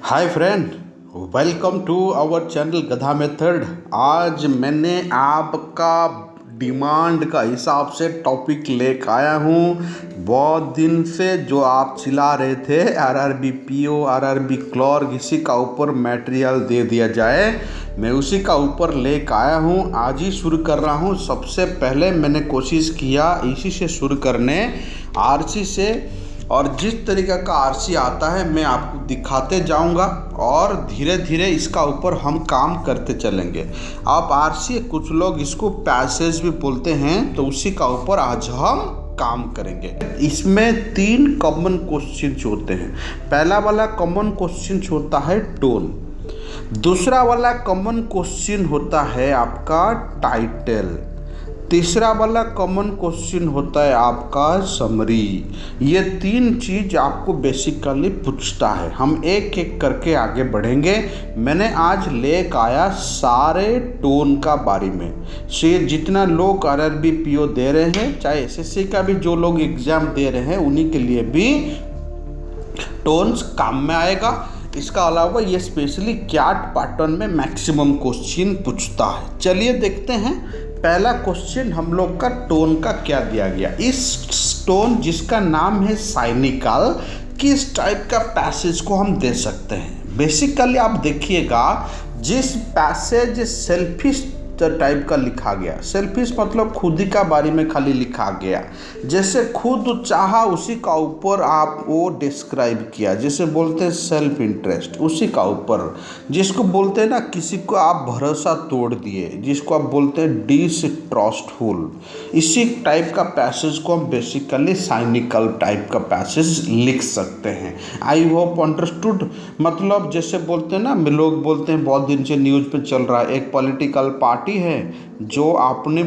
Hi friend, welcome to our channel गधा method. आज मैंने आपका डिमांड का हिसाब से टॉपिक लेकर आया हूँ। बहुत दिन से जो आप चिल्ला रहे थे आरआरबी पीओ, आरआरबी क्लर्क, इसी का ऊपर मटेरियल दे दिया जाए, मैं उसी का ऊपर लेकर आया हूँ। आज ही शुरू कर रहा हूँ। सबसे पहले मैंने कोशिश किया इसी से शुरू करने, आरसी से, और जिस तरीके का आरसी आता है मैं आपको दिखाते जाऊंगा और धीरे धीरे इसका ऊपर हम काम करते चलेंगे। आप आरसी, कुछ लोग इसको पैसेज भी बोलते हैं, तो उसी का ऊपर आज हम काम करेंगे। इसमें 3 कॉमन क्वेश्चंस होते हैं। पहला वाला कॉमन क्वेश्चन होता है टोन, दूसरा वाला कॉमन क्वेश्चन होता है आपका टाइटल, तीसरा वाला कॉमन क्वेश्चन होता है आपका समरी। ये 3 चीज़ आपको बेसिकली पूछता है। हम एक एक करके आगे बढ़ेंगे। मैंने आज लेकर आया सारे टोन का बारे में से, जितना लोग आरआरबी पीओ दे रहे हैं, चाहे एसएससी का भी जो लोग एग्ज़ाम दे रहे हैं, उन्हीं के लिए भी टोन्स काम में आएगा। इसका अलावा ये स्पेशली कैट पैटर्न में मैक्सिमम क्वेश्चन पूछता है। चलिए देखते हैं। पहला क्वेश्चन हम लोग का टोन का क्या दिया गया। इस टोन जिसका नाम है साइनिकल, किस टाइप का पैसेज को हम दे सकते हैं। बेसिकली आप देखिएगा, जिस पैसेज सेल्फिश टाइप का लिखा गया, सेल्फिश मतलब खुद ही का बारे में खाली लिखा गया, जैसे खुद चाहा उसी का ऊपर आप वो डिस्क्राइब किया, जैसे बोलते हैं सेल्फ इंटरेस्ट, उसी का ऊपर, जिसको बोलते हैं ना किसी को आप भरोसा तोड़ दिए, जिसको आप बोलते हैं डिसट्रस्टफुल, इसी टाइप का पैसेज को हम बेसिकली साइनिकल टाइप का पैसेज लिख सकते हैं। I hope understood. मतलब जैसे बोलते हैं ना, लोग बोलते हैं, बहुत दिन से न्यूज़ पे चल रहा है, एक पॉलिटिकल पार्टी है जो आपने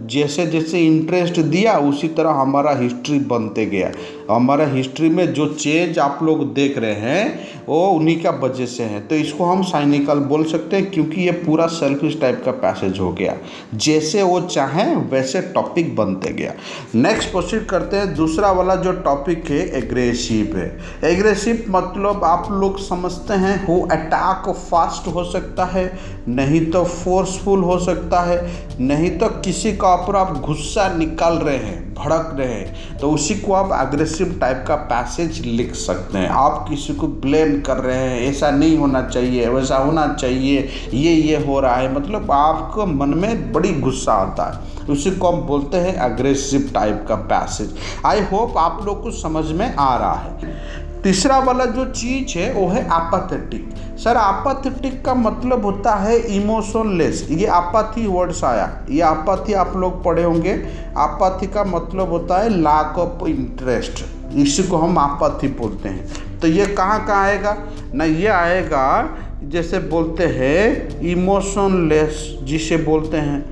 जैसे जैसे इंटरेस्ट दिया उसी तरह हमारा हिस्ट्री बनते गया। हमारा हिस्ट्री में जो चेंज आप लोग देख रहे हैं वो उन्हीं का वजह से है। तो इसको हम साइनिकल बोल सकते हैं, क्योंकि ये पूरा सेल्फिश टाइप का पैसेज हो गया, जैसे वो चाहें वैसे टॉपिक बनते गया। नेक्स्ट प्रोसीड करते हैं। दूसरा वाला जो टॉपिक है एग्रेसिव है। एग्रेसिव मतलब आप लोग समझते हैं वो अटैक फास्ट हो सकता है, नहीं तो फोर्सफुल हो सकता है, नहीं तो किसी का ऊपर आप गुस्सा निकाल रहे हैं, भड़क रहे हैं, तो उसी को आप एग्रेसिव टाइप का पैसेज लिख सकते हैं। आप किसी को ब्लेम कर रहे हैं, ऐसा नहीं होना चाहिए, वैसा होना चाहिए, ये हो रहा है, मतलब आपको मन में बड़ी गुस्सा आता है, उसी को हम बोलते हैं एग्रेसिव टाइप का पैसेज। आई होप आप लोग को समझ में आ रहा है। तीसरा वाला जो चीज़ है वो है एपाथेटिक। सर एपाथेटिक का मतलब होता है इमोशनलेस। ये आपाथी वर्ड्स आया, ये आपाथी आप लोग पढ़े होंगे। आपाथी का मतलब होता है लैक ऑफ इंटरेस्ट, इसी को हम आपाथी बोलते हैं। तो ये कहाँ कहाँ आएगा ना, ये आएगा जैसे बोलते हैं इमोशनलेस, जिसे बोलते हैं,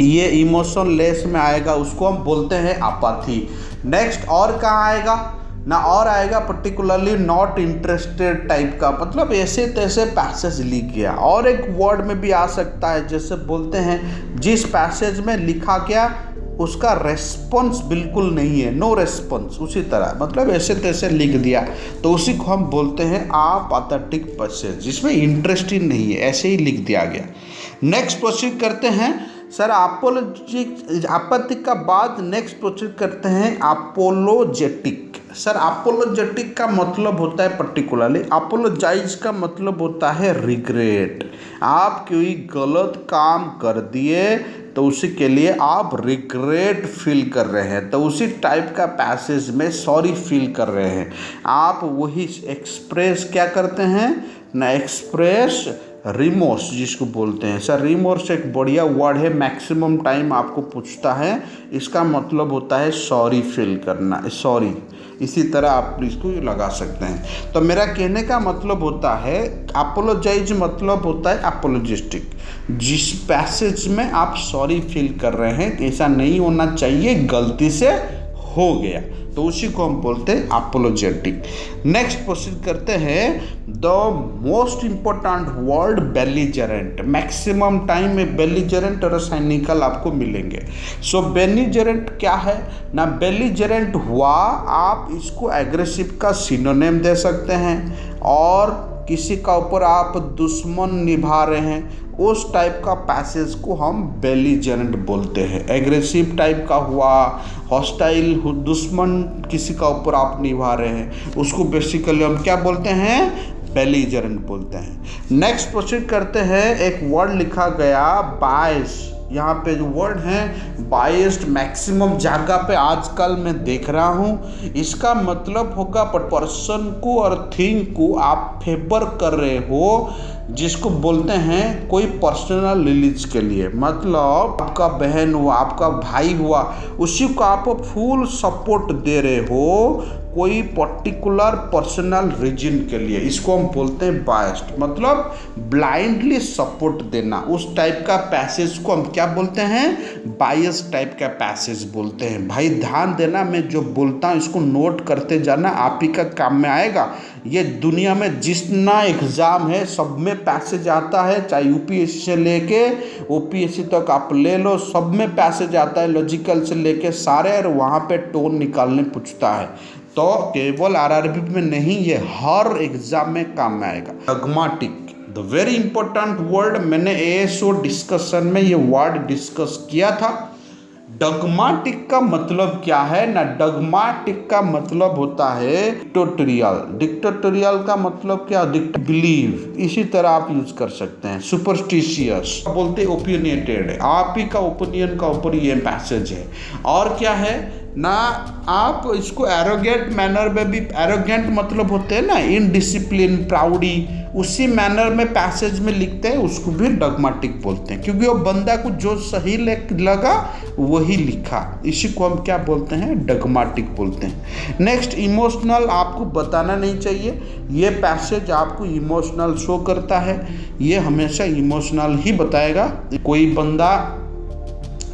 ये इमोशनलेस में आएगा, उसको हम बोलते हैं आपाथी। नेक्स्ट और कहाँ आएगा ना, और आएगा पर्टिकुलरली नॉट इंटरेस्टेड टाइप का, मतलब ऐसे तैसे पैसेज लिख गया। और एक वर्ड में भी आ सकता है, जैसे बोलते हैं जिस पैसेज में लिखा गया उसका रेस्पॉन्स बिल्कुल नहीं है, नो रेस्पॉन्स, उसी तरह, मतलब ऐसे तैसे लिख दिया, तो उसी को हम बोलते हैं आपाथेटिक पैसेज, जिसमें इंटरेस्ट ही नहीं है, ऐसे ही लिख दिया गया। नेक्स्ट प्रोसीड करते हैं। सर आपत्तिक का बाद नेक्स्ट प्रोसीड करते हैं अपोलोजेटिक। सर अपोलोजेटिक का मतलब होता है पर्टिकुलरली, अपोलोजाइज का मतलब होता है रिग्रेट। आप कोई गलत काम कर दिए तो उसी के लिए आप रिग्रेट फील कर रहे हैं, तो उसी टाइप का पैसेज में सॉरी फील कर रहे हैं आप, वही एक्सप्रेस क्या करते हैं ना, एक्सप्रेस रिमोर्स जिसको बोलते हैं। सर रिमोर्स एक बढ़िया वर्ड है, मैक्सिमम टाइम आपको पूछता है, इसका मतलब होता है सॉरी फील करना, सॉरी, इसी तरह आप इसको लगा सकते हैं। तो मेरा कहने का मतलब होता है अपोलोजाइज मतलब होता है अपोलोजिस्टिक, जिस पैसेज में आप सॉरी फील कर रहे हैं, ऐसा नहीं होना चाहिए, गलती से हो गया, तो उसी को हम बोलते हैं अपोलोजेटिक। नेक्स्ट प्रोसीड करते हैं। The most important word belligerent. Maximum time में बेलिजरेंट और साइनिकल आपको मिलेंगे। सो बेलिजरेंट क्या है ना, बेलिजरेंट हुआ, आप इसको एग्रेसिव का सिनोनिम दे सकते हैं, और किसी का ऊपर आप दुश्मन निभा रहे हैं, उस टाइप का पैसेज को हम बेलिजेरेंट बोलते हैं। एग्रेसिव टाइप का हुआ, हॉस्टाइल, दुश्मन किसी का ऊपर आप निभा रहे हैं, उसको बेसिकली हम क्या बोलते हैं, बेलिजेरेंट बोलते हैं। नेक्स्ट प्रोसीड करते हैं। एक वर्ड लिखा गया बायस, यहाँ पे जो वर्ड है बायस्ड मैक्सिमम जगह पे आजकल मैं देख रहा हूँ। इसका मतलब होगा पर्सन को और थिंग को आप फेवर कर रहे हो, जिसको बोलते हैं कोई पर्सनल रिलीज के लिए। मतलब आपका बहन हुआ, आपका भाई हुआ, उसी को आप फुल सपोर्ट दे रहे हो कोई पर्टिकुलर पर्सनल रीजन के लिए। इसको हम बोलते हैं बायस्ड, मतलब ब्लाइंडली सपोर्ट देना। उस टाइप का पैसेज को हम क्या बोलते हैं, बायस टाइप का पैसेज बोलते हैं। भाई ध्यान देना, मैं जो बोलता हूँ इसको नोट करते जाना, आप ही का काम में आएगा। ये दुनिया में जितना एग्ज़ाम है सब में पैसेज आता है, चाहे यूपीएससी से लेके ओपीएससी तक आप ले लो, सब में पैसेज आता है, लॉजिकल से लेके सारे, और वहाँ पे टोन निकालने पूछता है। तो केवल आरआरबी में नहीं, ये हर एग्जाम में काम में आएगा। डगमाटिक, द वेरी इंपॉर्टेंट वर्ड, मैंने एएसओ डिस्कशन में ये वर्ड डिस्कस किया था। डगमाटिक का मतलब क्या है ना, डगमाटिक का मतलब होता है डिक्टेटोरियल। डिक्टेटोरियल का मतलब क्या, बिलीव, इसी तरह आप यूज कर सकते हैं। सुपरस्टिशियस बोलते ओपिनियटेड, आप ही का ओपिनियन का ऊपर ये पैसेज है। और क्या है ना, आप इसको एरोगेंट मैनर में भी, एरोगेंट मतलब होते हैं ना इनडिसिप्लिन, प्राउडी, उसी मैनर में पैसेज में लिखते हैं, उसको भी डगमाटिक बोलते हैं, क्योंकि वो बंदा को जो सही लगा वही लिखा। इसी को हम क्या बोलते हैं, डगमाटिक बोलते हैं। नेक्स्ट, इमोशनल, आपको बताना नहीं चाहिए, ये पैसेज आपको इमोशनल शो करता है, ये हमेशा इमोशनल ही बताएगा। कोई बंदा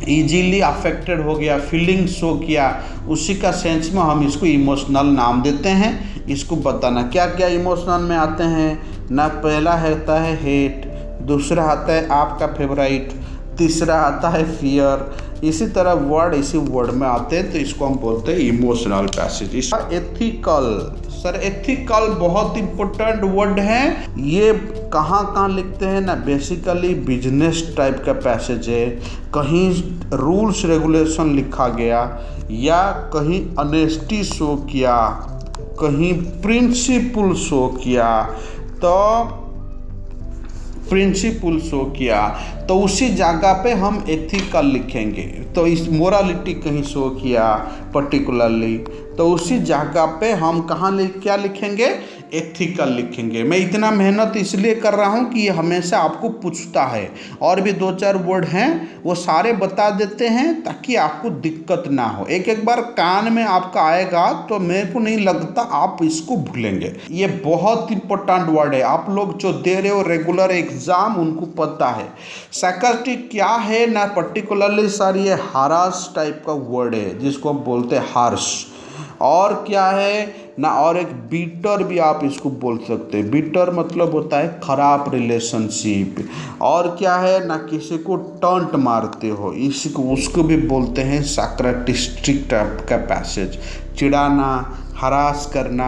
इजीली अफेक्टेड हो गया, फीलिंग शो किया, उसी का सेंस में हम इसको इमोशनल नाम देते हैं। इसको बताना क्या क्या इमोशनल में आते हैं ना, पहला आता है हेट, दूसरा आता है आपका फेवराइट, तीसरा आता है फियर, इसी तरह वर्ड इसी वर्ड में आते हैं, तो इसको हम बोलते हैं इमोशनल पैसेज। इसका एथिकल, सर एथिकल बहुत इंपॉर्टेंट वर्ड है। ये कहाँ कहाँ लिखते हैं ना, बेसिकली बिजनेस टाइप का पैसेज है, कहीं रूल्स रेगुलेशन लिखा गया, या कहीं ऑनेस्टी शो किया, कहीं प्रिंसिपल शो किया, तो प्रिंसिपल शो किया, तो उसी जगह पे हम एथिकल लिखेंगे। तो इस मोरालिटी कहीं शो किया पर्टिकुलरली, तो उसी जगह पे हम कहाँ क्या लिखेंगे, एथिकल लिखेंगे। मैं इतना मेहनत इसलिए कर रहा हूँ कि ये हमेशा आपको पूछता है, और भी 2-4 वर्ड हैं वो सारे बता देते हैं ताकि आपको दिक्कत ना हो। एक एक बार कान में आपका आएगा तो मेरे को नहीं लगता आप इसको भूलेंगे। ये बहुत इंपॉर्टेंट वर्ड है, आप लोग जो दे रहे हो रेगुलर एग्जाम उनको पता है। सार्कास्टिक क्या है ना, पर्टिकुलरली सर ये हार्श टाइप का वर्ड है जिसको हम बोलते हैं हार्श। और क्या है ना, और एक बीटर भी आप इसको बोल सकते हैं। बीटर मतलब होता है खराब रिलेशनशिप। और क्या है ना, किसी को टॉन्ट मारते हो, इसको उसको भी बोलते हैं सार्कास्टिक टाइप का पैसेज। चिढ़ाना, हरास करना,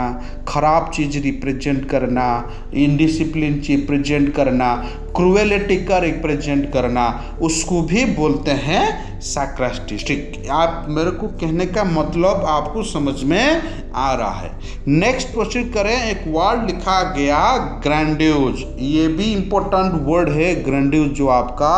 खराब चीज़ रिप्रेजेंट करना, इनडिसिप्लिन चीज रिप्रेजेंट करना, क्रूएलिटी का रिप्रेजेंट करना, उसको भी बोलते हैं सार्कास्टिक। आप मेरे को कहने का मतलब आपको समझ में आ रहा है। नेक्स्ट प्रोसीड करें। एक वर्ड लिखा गया ग्रैंडियोज, ये भी इम्पोर्टेंट वर्ड है। ग्रैंडियोज जो आपका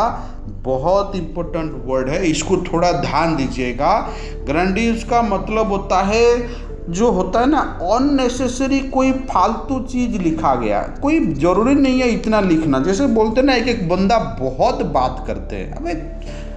बहुत इम्पोर्टेंट वर्ड है, इसको थोड़ा ध्यान दीजिएगा। ग्रैंडियोज का मतलब होता है, जो होता है ना अननेसेसरी, कोई फालतू चीज़ लिखा गया, कोई ज़रूरी नहीं है इतना लिखना। जैसे बोलते हैं ना, एक बंदा बहुत बात करते हैं, अबे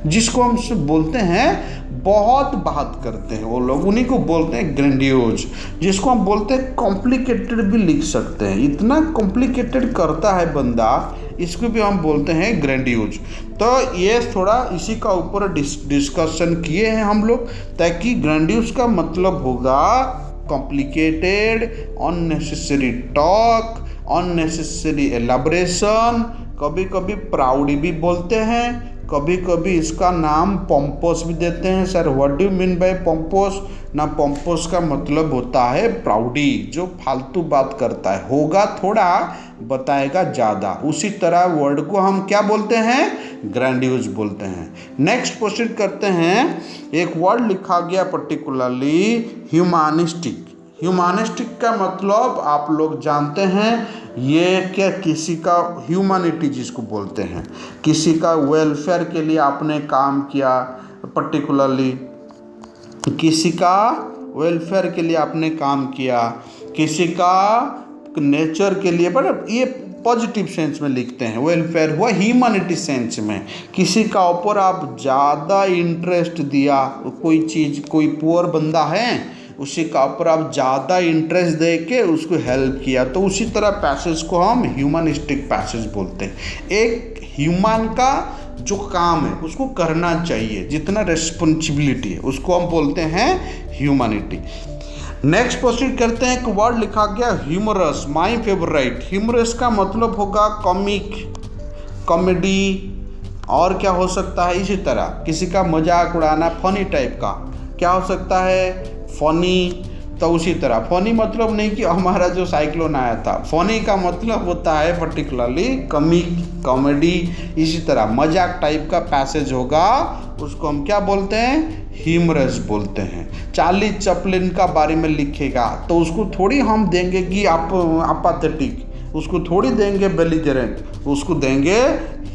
जिसको हम बोलते हैं बहुत बात करते हैं वो लोग, उन्हीं को बोलते हैं ग्रैंडियोज। जिसको हम बोलते हैं कॉम्प्लिकेटेड भी लिख सकते हैं, इतना कॉम्प्लिकेटेड करता है बंदा, इसको भी हम बोलते हैं ग्रैंडियोज। तो ये थोड़ा इसी का ऊपर डिस्कशन किए हैं हम लोग, ताकि ग्रैंडियोज का मतलब होगा कॉम्प्लिकेटेड, अननेसेसरी टॉक, अननेसेसरी एलाबरेशन, कभी कभी प्राउडी भी बोलते हैं, कभी कभी इसका नाम पोम्पोस भी देते हैं। Sir what do you mean by pompous? ना, पोम्पोस का मतलब होता है प्राउडी, जो फालतू बात करता है, होगा थोड़ा बताएगा ज़्यादा। उसी तरह वर्ड को हम क्या बोलते हैं? ग्रैंडियोज बोलते हैं। नेक्स्ट प्रोसीड करते हैं। एक वर्ड लिखा गया पर्टिकुलरली ह्यूमनिस्टिक। ह्यूमनिस्टिक का मतलब आप लोग जानते हैं, ये क्या, किसी का ह्यूमैनिटी जिसको बोलते हैं, किसी का वेलफेयर के लिए आपने काम किया, पर्टिकुलरली किसी का वेलफेयर के लिए आपने काम किया, किसी का नेचर के लिए, पर ये पॉजिटिव सेंस में लिखते हैं। वेलफेयर हुआ ह्यूमैनिटी सेंस में, किसी का ऊपर आप ज़्यादा इंटरेस्ट दिया, कोई चीज़, कोई पुअर बंदा है उसी का ऊपर आप ज़्यादा इंटरेस्ट दे के उसको हेल्प किया, तो उसी तरह पैसेज को हम ह्यूमनिस्टिक पैसेज बोलते हैं। एक ह्यूमन का जो काम है उसको करना चाहिए, जितना रिस्पॉन्सिबिलिटी है उसको हम बोलते हैं ह्यूमैनिटी। नेक्स्ट प्रोसीड करते हैं। एक वर्ड लिखा गया ह्यूमरस, माय फेवरेट। ह्यूमरस का मतलब होगा कॉमिक, कॉमेडी, और क्या हो सकता है इसी तरह किसी का मजाक उड़ाना, फनी टाइप का क्या हो सकता है? फनी। तो उसी तरह फनी मतलब नहीं कि हमारा जो साइक्लोन आया था, फनी का मतलब होता है पर्टिकुलरली कॉमिक, कॉमेडी, इसी तरह मजाक टाइप का पैसेज होगा उसको हम क्या बोलते हैं? ह्यूमरस बोलते हैं। चार्ली चैपलिन का बारे में लिखेगा तो उसको थोड़ी हम देंगे कि आप अपाथेटिक, उसको थोड़ी देंगे बेलिजरेंट, उसको देंगे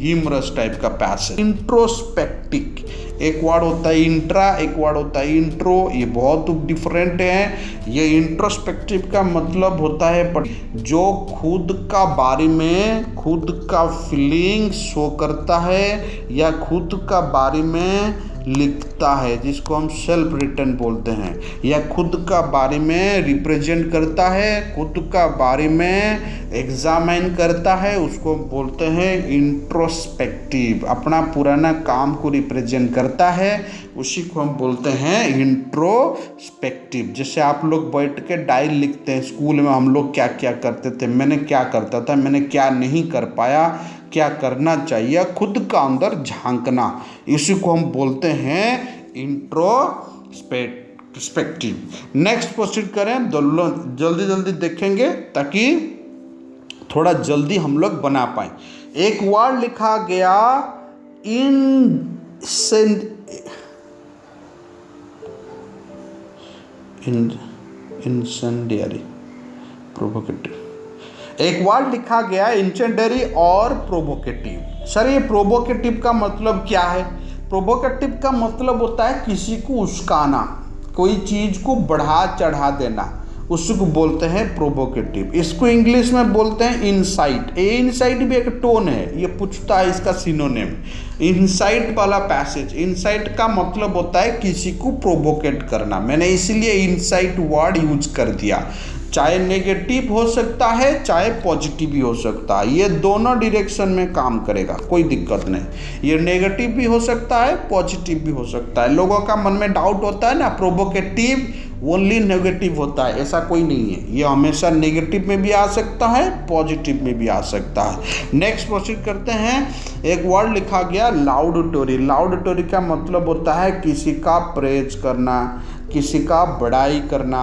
ह्यूमरस टाइप का पैसेज। इंट्रोस्पेक्टिक, एक वर्ड होता है इंट्रा, एक वर्ड होता है इंट्रो, ये बहुत डिफरेंट है। ये इंट्रोस्पेक्टिव का मतलब होता है जो खुद का बारे में, खुद का फीलिंग शो करता है या खुद का बारे में लिखता है, जिसको हम सेल्फ रिटन बोलते हैं, या खुद का बारे में रिप्रेजेंट करता है, खुद का बारे में एग्जामिन करता है, उसको बोलते हैं इंट्रोस्पेक्टिव। अपना पुराना काम को रिप्रेजेंट करता है, उसी को हम बोलते हैं इंट्रोस्पेक्टिव। जैसे आप लोग बैठ के डायरी लिखते हैं, स्कूल में हम लोग क्या क्या करते थे, मैंने क्या करता था, मैंने क्या नहीं कर पाया, क्या करना चाहिए, खुद का अंदर झांकना, इसी को हम बोलते हैं इंट्रोस्पेक्टिव। नेक्स्ट प्रोसीड करें, जल्दी जल्दी देखेंगे ताकि थोड़ा जल्दी हम लोग बना पाए। एक वर्ड लिखा गया इंसेंडियरी, प्रोवोकेटिव। एक वर्ड लिखा गया इंसेंडियरी और प्रोवोकेटिव। सर ये प्रोवोकेटिव का मतलब क्या है? प्रोवोकेटिव का मतलब होता है किसी को उस्काना, कोई चीज़ को बढ़ा चढ़ा देना, उसको बोलते हैं प्रोवोकेटिव। इसको इंग्लिश में बोलते हैं इनसाइट। ये इनसाइट भी एक टोन है, ये पूछता है इसका सिनोनिम। इनसाइट वाला पैसेज, इनसाइट का मतलब होता है किसी को प्रोवोकेट करना। मैंने इसलिए इनसाइट वर्ड यूज कर दिया। चाहे नेगेटिव हो सकता है, चाहे पॉजिटिव भी हो सकता है, ये दोनों डायरेक्शन में काम करेगा, कोई दिक्कत नहीं। ये नेगेटिव भी हो सकता है, पॉजिटिव भी हो सकता है। लोगों का मन में डाउट होता है ना, प्रोवोकेटिव ओनली नेगेटिव होता है, ऐसा कोई नहीं है। ये हमेशा नेगेटिव में भी आ सकता है, पॉजिटिव में भी आ सकता है। नेक्स्ट प्रोसीड करते हैं। एक वर्ड लिखा गया लाउडटोरी। लाउडटोरी का मतलब होता है किसी का प्रेज करना, किसी का बड़ाई करना,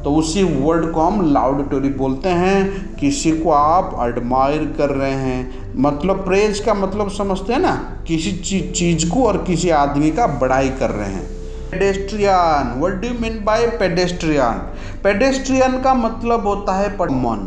तो उसी वर्ड को हम लाउडटोरी बोलते हैं। किसी को आप एडमायर कर रहे हैं, मतलब प्रेज का मतलब समझते हैं ना, किसी चीज़ को और किसी आदमी का बड़ाई कर रहे हैं। Pedestrian, what do you mean bye pedestrian? Pedestrian का मतलब होता है कॉमन।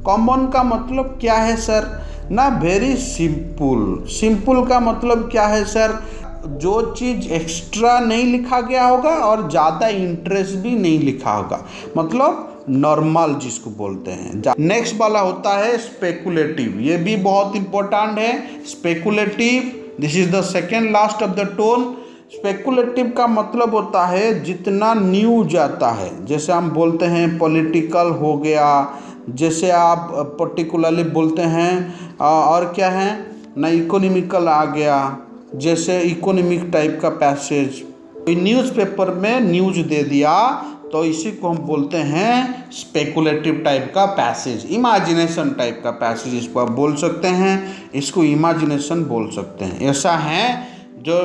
कॉमन का मतलब क्या है सर? ना, वेरी सिंपल। सिंपल का मतलब क्या है सर? जो चीज़ एक्स्ट्रा नहीं लिखा गया होगा और ज़्यादा इंटरेस्ट भी नहीं लिखा होगा, मतलब नॉर्मल जिसको बोलते हैं। नेक्स्ट वाला होता है स्पेकुलेटिव। ये भी बहुत इंपॉर्टेंट है। Speculative, this is the second last of the tone. Speculative का मतलब होता है जितना न्यूज आता है, जैसे हम बोलते हैं पॉलिटिकल हो गया, जैसे आप पर्टिकुलरली बोलते हैं और क्या है ना, इकोनॉमिकल आ गया, जैसे इकोनॉमिक टाइप का पैसेज, न्यूज़पेपर में न्यूज दे दिया तो इसी को हम बोलते हैं स्पेकुलेटिव टाइप का पैसेज। इमेजिनेशन टाइप का पैसेज इसको आप बोल सकते हैं, इसको इमेजिनेशन बोल सकते हैं। ऐसा है जो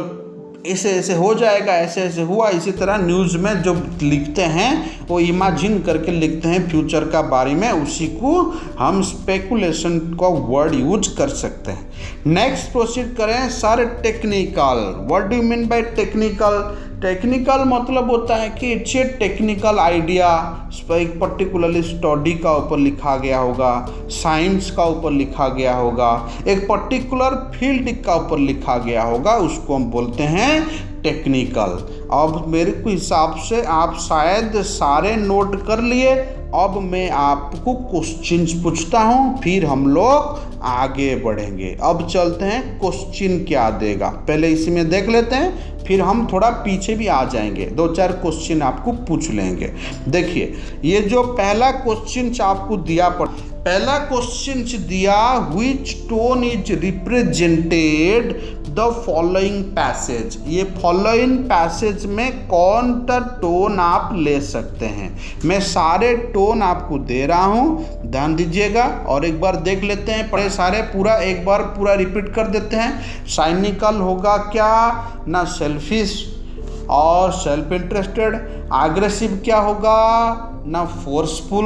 ऐसे ऐसे हो जाएगा, ऐसे ऐसे हुआ, इसी तरह न्यूज़ में जो लिखते हैं वो इमेजिन करके लिखते हैं फ्यूचर का बारे में, उसी को हम स्पेकुलेशन का वर्ड यूज कर सकते हैं। नेक्स्ट प्रोसीड करें sir, technical. What do you mean bye technical? Technical मतलब होता है कि इट्स ए टेक्निकल आइडिया, एक पर्टिकुलरली स्टडी का ऊपर लिखा गया होगा, साइंस का ऊपर लिखा गया होगा, एक पर्टिकुलर फील्ड का ऊपर लिखा गया होगा, उसको हम बोलते हैं टेक्निकल। अब मेरे को हिसाब से आप शायद सारे नोट कर लिए। अब मैं आपको क्वेश्चंस पूछता हूँ, फिर हम लोग आगे बढ़ेंगे। अब चलते हैं क्वेश्चन क्या देगा, पहले इसी में देख लेते हैं, फिर हम थोड़ा पीछे भी आ जाएंगे, 2-4 क्वेश्चन आपको पूछ लेंगे। देखिए ये जो पहला क्वेश्चन आपको दिया पहला क्वेश्चन दिया, which tone is represented the following passage. ये फॉलोइंग पैसेज में कौन सा टोन आप ले सकते हैं। मैं सारे टोन आपको दे रहा हूँ, ध्यान दीजिएगा और एक बार देख लेते हैं। पढ़े सारे पूरा एक बार पूरा रिपीट कर देते हैं। साइनिकल होगा क्या ना, सेल्फिश और सेल्फ इंटरेस्टेड। एग्रेसिव क्या होगा ना, फोर्सफुल।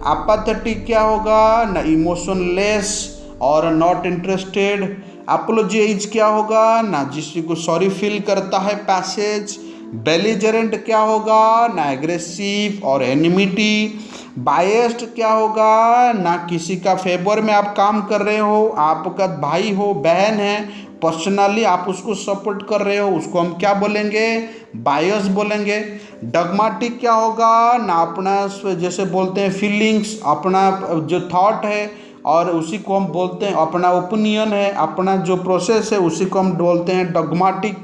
एपाथेटिक क्या होगा ना, इमोशनलेस और नॉट इंटरेस्टेड। अपोलोजाइज क्या होगा ना, जिसको को सॉरी फील करता है पैसेज। बेलिजरेंट क्या होगा ना, एग्रेसिव और एनिमिटी। बायस्ड क्या होगा ना, किसी का फेवर में आप काम कर रहे हो, आपका भाई हो बहन है, पर्सनली आप उसको सपोर्ट कर रहे हो, उसको हम क्या बोलेंगे, बायस बोलेंगे। डगमाटिक क्या होगा ना, अपना जैसे बोलते हैं फीलिंग्स, अपना जो थॉट है और उसी को हम बोलते हैं, अपना ओपिनियन है, अपना जो प्रोसेस है उसी को हम बोलते हैं डगमाटिक।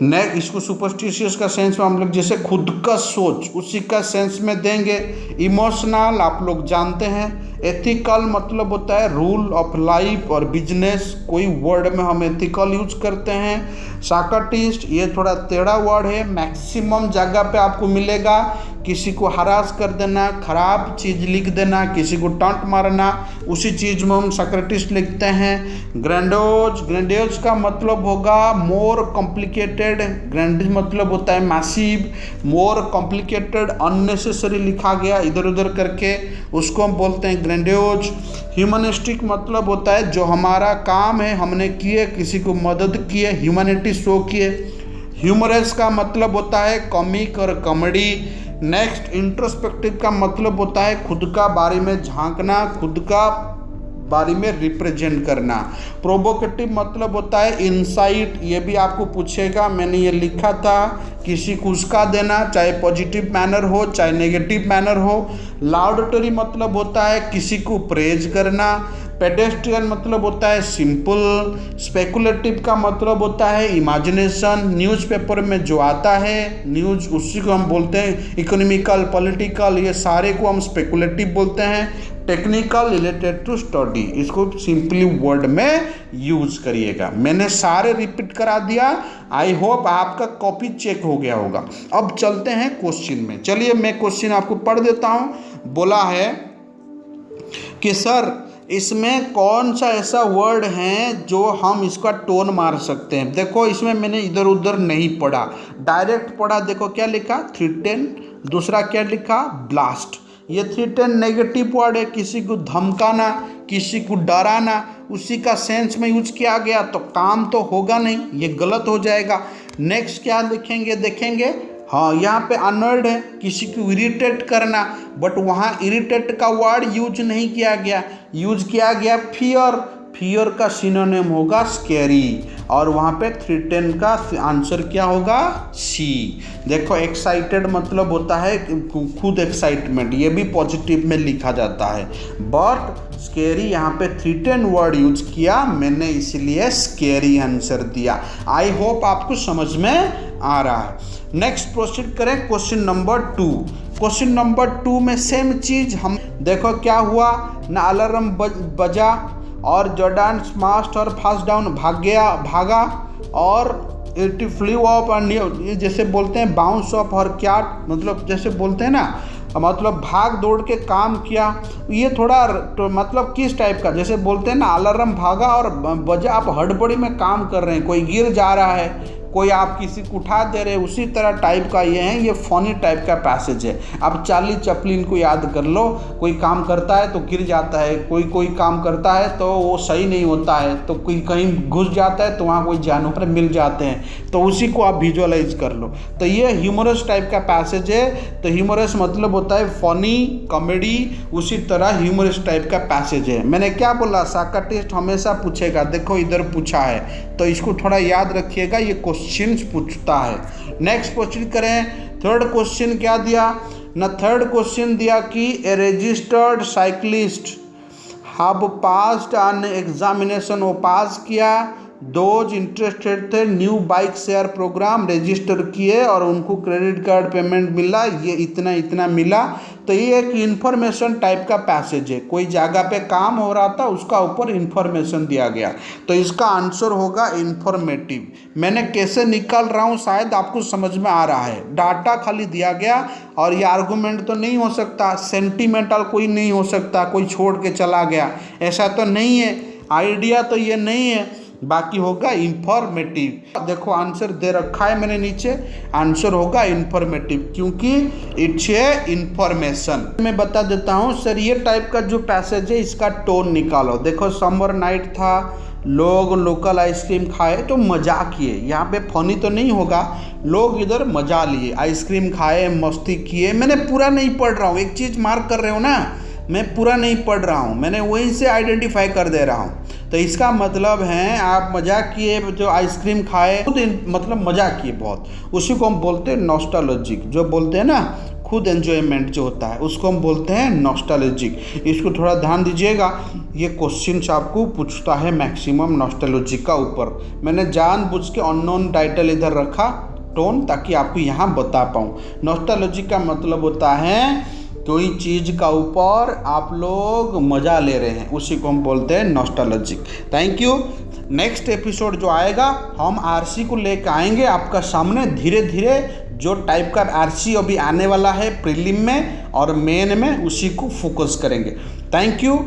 नेक्स्ट इसको सुपरस्टिशियस का सेंस में हम लोग जैसे खुद का सोच उसी का सेंस में देंगे। इमोशनल आप लोग जानते हैं। एथिकल मतलब होता है रूल ऑफ लाइफ और बिजनेस, कोई वर्ड में हम एथिकल यूज करते हैं। सार्कास्टिस्ट ये थोड़ा टेढ़ा वर्ड है, मैक्सिमम जगह पे आपको मिलेगा। किसी को हरास कर देना, खराब चीज़ लिख देना, किसी को टॉन्ट मारना, उसी चीज़ में हम सार्कास्टिस्ट लिखते हैं। ग्रैंडियोज, ग्रैंडियोज का मतलब होगा मोर कॉम्प्लिकेटेड। ग्रैंडियोज मतलब होता है मैसिव, मोर कॉम्प्लिकेटेड, अननेसेसरी लिखा गया इधर उधर करके, उसको हम बोलते हैं ग्रैंडियोज। ह्यूमनिस्टिक मतलब होता है जो हमारा काम है हमने किए, किसी को मदद किए, ह्यूमैनिटी शो किए। ह्यूमरस का मतलब होता है कॉमिक और कॉमेडी। नेक्स्ट इंट्रोस्पेक्टिव का मतलब होता है खुद का बारे में झांकना, खुद का बारे में रिप्रेजेंट करना। प्रोवोकेटिव मतलब होता है इनसाइट, ये भी आपको पूछेगा, मैंने ये लिखा था, किसी को उसका देना, चाहे पॉजिटिव मैनर हो चाहे नेगेटिव मैनर हो। लाउडेटरी मतलब होता है किसी को प्रेज करना। पेडेस्ट्रियन मतलब होता है सिंपल। स्पेकुलेटिव का मतलब होता है इमेजिनेशन, न्यूज़पेपर में जो आता है न्यूज़ उसी को हम बोलते हैं। इकोनॉमिकल, पॉलिटिकल, ये सारे को हम स्पेकुलेटिव बोलते हैं। टेक्निकल, रिलेटेड टू स्टडी, इसको सिंपली वर्ड में यूज करिएगा। मैंने सारे रिपीट करा दिया, आई होप आपका कॉपी चेक हो गया होगा। अब चलते हैं क्वेश्चन में। चलिए मैं क्वेश्चन आपको पढ़ देता हूँ। बोला है कि सर इसमें कौन सा ऐसा वर्ड है जो हम इसका टोन मार सकते हैं। देखो इसमें मैंने इधर उधर नहीं पढ़ा, डायरेक्ट पढ़ा। देखो क्या लिखा, थ्रेटन, दूसरा क्या लिखा, ब्लास्ट। ये थ्रेटन नेगेटिव वर्ड है, किसी को धमकाना, किसी को डराना, उसी का सेंस में यूज किया गया, तो काम तो होगा नहीं, ये गलत हो जाएगा। नेक्स्ट क्या लिखेंगे देखेंगे, हाँ यहाँ पे अनर्ड है, किसी को इरिटेट करना, बट वहाँ इरिटेट का वर्ड यूज नहीं किया गया, यूज किया गया फियर। फियर का सिनोनिम होगा स्कैरी, और वहाँ पे थ्रेटन का आंसर क्या होगा, सी। देखो एक्साइटेड मतलब होता है खुद एक्साइटमेंट, ये भी पॉजिटिव में लिखा जाता है, बट स्कैरी यहाँ पे थ्रेटन वर्ड यूज किया मैंने, इसलिए स्कैरी आंसर दिया। आई होप आपको समझ में आ रहा है। नेक्स्ट प्रोसीड करें क्वेश्चन नंबर 2। क्वेश्चन नंबर 2 में सेम चीज हम देखो क्या हुआ ना, अलार्म बजा और जॉर्डन स्माश्ड और फास्ट डाउन भागा और इट फ्लू ऑफ, जैसे बोलते हैं बाउंस ऑफ, और क्या मतलब जैसे बोलते हैं ना मतलब भाग दौड़ के काम किया, ये थोड़ा तो मतलब किस टाइप का, जैसे बोलते हैं ना अलार्म भागा और बजा, आप हड़बड़ी में काम कर रहे हैं, कोई गिर जा रहा है, कोई आप किसी को उठा दे रहे, उसी तरह टाइप का ये है, ये फनी टाइप का पैसेज है। आप चार्ली चैपलिन को याद कर लो, कोई काम करता है तो गिर जाता है, कोई काम करता है तो वो सही नहीं होता है, तो कोई कहीं घुस जाता है तो वहाँ कोई जानवर मिल जाते हैं, तो उसी को आप विजुअलाइज कर लो। तो ये ह्यूमरस टाइप का पैसेज है। तो ह्यूमरस मतलब होता है फनी, कॉमेडी, उसी तरह ह्यूमरस टाइप का पैसेज है। मैंने क्या बोला, साक्रेटिस हमेशा पूछेगा, देखो इधर पूछा है, तो इसको थोड़ा याद रखिएगा, ये क्वेश्चन पूछता है। नेक्स्ट क्वेश्चन करें, थर्ड क्वेश्चन क्या दिया ना, थर्ड क्वेश्चन दिया कि a registered cyclist have passed an examination, वो पास किया, दोज इंटरेस्टेड थे new bike share program register किए और उनको क्रेडिट कार्ड पेमेंट मिला, ये इतना इतना मिला। तो ये एक इन्फॉर्मेशन टाइप का पैसेज है, कोई जगह पे काम हो रहा था उसका ऊपर इन्फॉर्मेशन दिया गया, तो इसका आंसर होगा इन्फॉर्मेटिव। मैंने कैसे निकाल रहा हूँ शायद आपको समझ में आ रहा है, डाटा खाली दिया गया और ये आर्गूमेंट तो नहीं हो सकता, सेंटिमेंटल कोई नहीं हो सकता, कोई छोड़ के चला गया, ऐसा तो नहीं है, आइडिया तो ये नहीं है, बाकी होगा इंफॉर्मेटिव। देखो आंसर दे रखा है मैंने नीचे, आंसर होगा इंफॉर्मेटिव क्योंकि इट्स ए इंफॉर्मेशन। मैं बता देता हूँ सर, ये टाइप का जो पैसेज है इसका टोन निकालो। देखो समर नाइट था, लोग लोकल आइसक्रीम खाए तो मजा किए, यहाँ पे फनी तो नहीं होगा, लोग इधर मजा लिए, आइसक्रीम खाए, मस्ती किए। मैंने पूरा नहीं पढ़ रहा हूँ, एक चीज़ मार्क कर रहे हो ना, मैं पूरा नहीं पढ़ रहा हूँ, मैंने वहीं से आइडेंटिफाई कर दे रहा हूँ। तो इसका मतलब है आप मजा किए, जो आइसक्रीम खाए खुद मतलब मजा किए बहुत, उसी को हम बोलते हैं नॉस्टैल्जिक, जो बोलते हैं ना खुद एंजॉयमेंट जो होता है उसको हम बोलते हैं नॉस्टैल्जिक। इसको थोड़ा ध्यान दीजिएगा, ये क्वेश्चन आपको पूछता है मैक्सिमम नॉस्टैल्जिक का ऊपर। मैंने जानबूझ के अननोन टाइटल इधर रखा टोन, ताकि आपको यहाँ बता पाऊँ। नॉस्टैल्जिक का मतलब होता है कोई चीज़ का ऊपर आप लोग मज़ा ले रहे हैं, उसी को हम बोलते हैं nostalgic. Thank you. Next episode जो आएगा हम आरसी को लेकर आएंगे आपका सामने, धीरे धीरे जो टाइप का आरसी अभी आने वाला है प्रीलिम में और मेन में, उसी को फोकस करेंगे। Thank you.